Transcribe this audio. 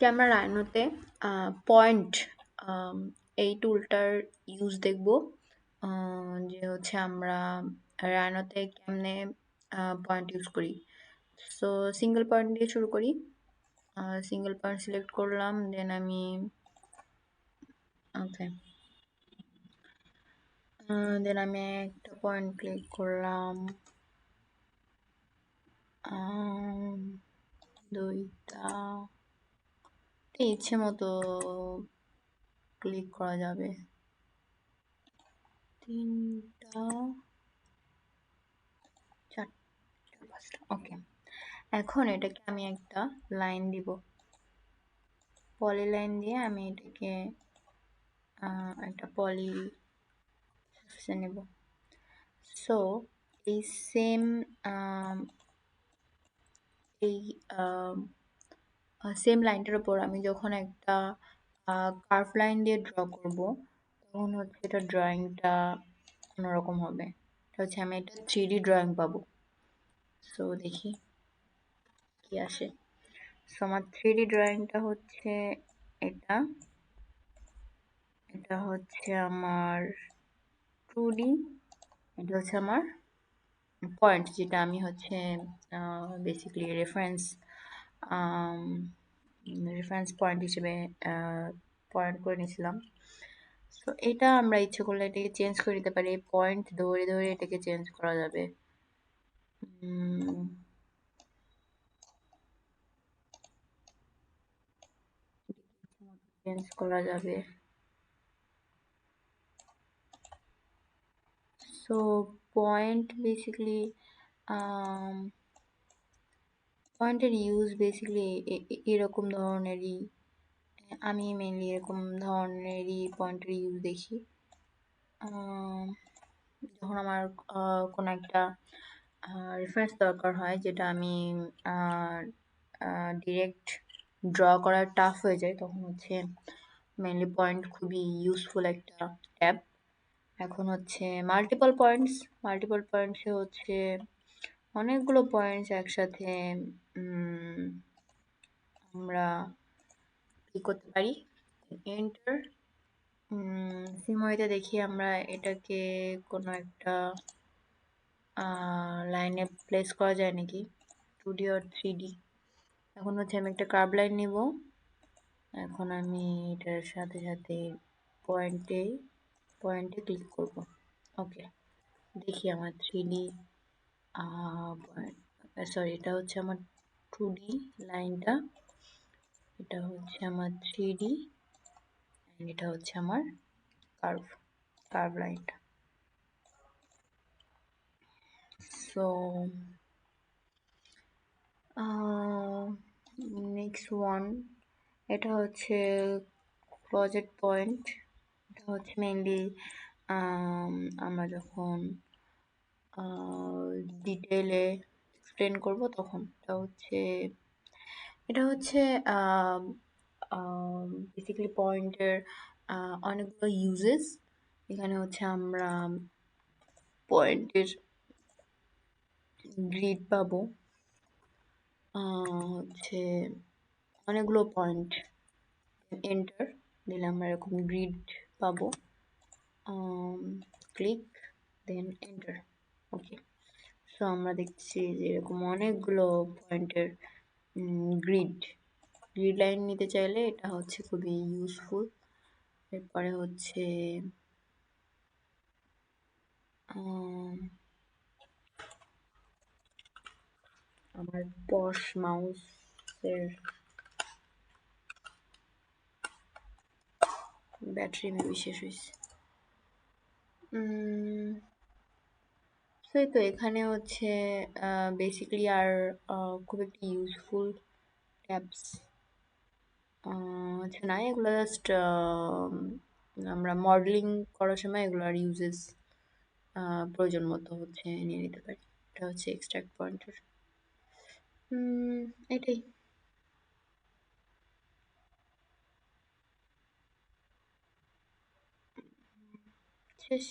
আজকে আমরা রাইনোতে পয়েন্ট এই টুলটার ইউজ দেখব। যে হচ্ছে আমরা রাইনোতে কেমনে পয়েন্ট ইউজ করি। সো সিঙ্গেল পয়েন্ট দিয়ে শুরু করি। সিঙ্গেল পয়েন্ট সিলেক্ট করলাম, দেন আমি ওকে দেন আমি একটা পয়েন্ট ক্লিক করলাম, দুইটা ইচ্ছে মতো ক্লিক করা যাবে, তিনটা, চারটা, পাঁচটা। ওকে, এখন এটাকে আমি একটা লাইন দিব, পলি লাইন দিয়ে আমি এটাকে একটা পলি সারফেসে নেব। সো এই সেম এই সেম লাইনটার উপর আমি যখন একটা কার্ভ লাইন দিয়ে ড্র করব, তখন হচ্ছে এটা ড্রয়িংটা অন্যরকম হবে। এটা হচ্ছে আমি একটা 3D ড্রয়িং পাবো। সো দেখি কি আসে। সো আমার 3D ড্রয়িংটা হচ্ছে এটা, এটা হচ্ছে আমার 2D, এটা হচ্ছে আমার পয়েন্ট, যেটা আমি হচ্ছে বেসিক্যালি রেফারেন্স পয়েন্ট হিসেবে পয়েন্ট করে নিয়েছিলাম। সো এটা আমরা ইচ্ছে করলে এটাকে চেঞ্জ করে দিতে পারি, পয়েন্ট ধরে ধরে এটাকে চেঞ্জ করা যাবে। চেঞ্জ করা যাবে। সো পয়েন্ট বেসিক্যালি পয়েন্টের ইউজ বেসিক্যালি এরকম ধরনেরই, আমি মেনলি এরকম ধরনেরই পয়েন্টের ইউজ দেখি। যখন আমার কোনো একটা রেফারেন্স দরকার হয়, যেটা আমি ডিরেক্ট ড্র করা টাফ হয়ে যায়, তখন হচ্ছে মেনলি পয়েন্ট খুবই ইউজফুল একটা ট্যাব। এখন হচ্ছে মাল্টিপল পয়েন্টসে হচ্ছে অনেকগুলো পয়েন্টস একসাথে আমরা কি করতে পারি, এন্টার সিমোইতে দেখি আমরা এটাকে কোনো একটা লাইনে প্লেস করা যায় নাকি, 2D or 3D। এখন হচ্ছে আমি একটা কার্ভ লাইন নিব, এখন আমি এটার সাথে সাথে পয়েন্টে পয়েন্টে ক্লিক করব। ওকে, দেখি আমার 3D সরি, এটা হচ্ছে আমার 2D লাইনটা, এটা হচ্ছে আমার 3D, এটা হচ্ছে আমার কার্ভ কার্ভ লাইনটা। সো নেক্সট ওয়ান, এটা হচ্ছে ক্লোজেট পয়েন্ট। এটা হচ্ছে মেইনলি আমরা যখন ডিটেলে এক্সপ্লেন করব, তখন এটা হচ্ছে বেসিক্যালি পয়েন্টের অনেকগুলো ইউজেস। এখানে হচ্ছে আমরা পয়েন্টের গ্রিড পাবো, হচ্ছে অনেকগুলো পয়েন্ট, এন্টার দিলে আমরা এরকম গ্রিড পাবো, ক্লিক দেন এন্টার। ওকে, সো আমরা দেখছি যে এরকম অনেকগুলো পয়েন্টের গ্রিড গ্রিড লাইন নিতে চাইলে এটা হচ্ছে খুবই ইউজফুল। এরপরে হচ্ছে আমার পশ মাউসের ব্যাটারি মেবি শেষ হয়েছে। সেই তো এখানে হচ্ছে বেসিক্যালি আর খুব একটা ইউজফুল ট্যাবস হচ্ছে না, এগুলো জাস্ট আমরা মডেলিং করার সময় এগুলোর ইউজেস প্রয়োজন মতো হচ্ছে নিয়ে নিতে পারি। এটা হচ্ছে এক্সট্রাক্ট পয়েন্টার। এটাই শেষ।